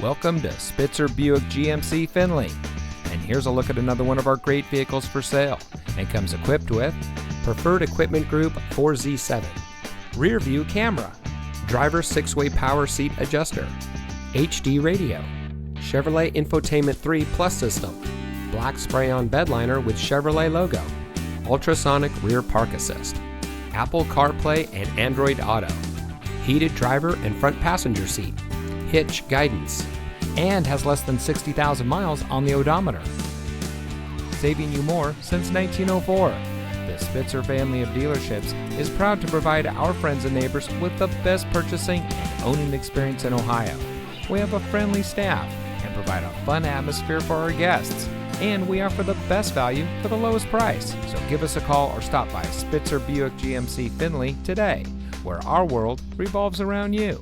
Welcome to Spitzer Buick GMC Findlay. And here's a look at another one of our great vehicles for sale. And comes equipped with Preferred Equipment Group 4Z7, Rear View Camera, Driver 6-way Power Seat Adjuster, HD Radio, Chevrolet Infotainment 3 Plus System, Black Spray-On Bed Liner with Chevrolet logo, Ultrasonic Rear Park Assist, Apple CarPlay and Android Auto, Heated Driver and Front Passenger Seat, Hitch Guidance, and has less than 60,000 miles on the odometer. Saving you more since 1904. The Spitzer family of dealerships is proud to provide our friends and neighbors with the best purchasing and owning experience in Ohio. We have a friendly staff and provide a fun atmosphere for our guests. And we offer the best value for the lowest price. So give us a call or stop by Spitzer Buick GMC Findlay today, where our world revolves around you.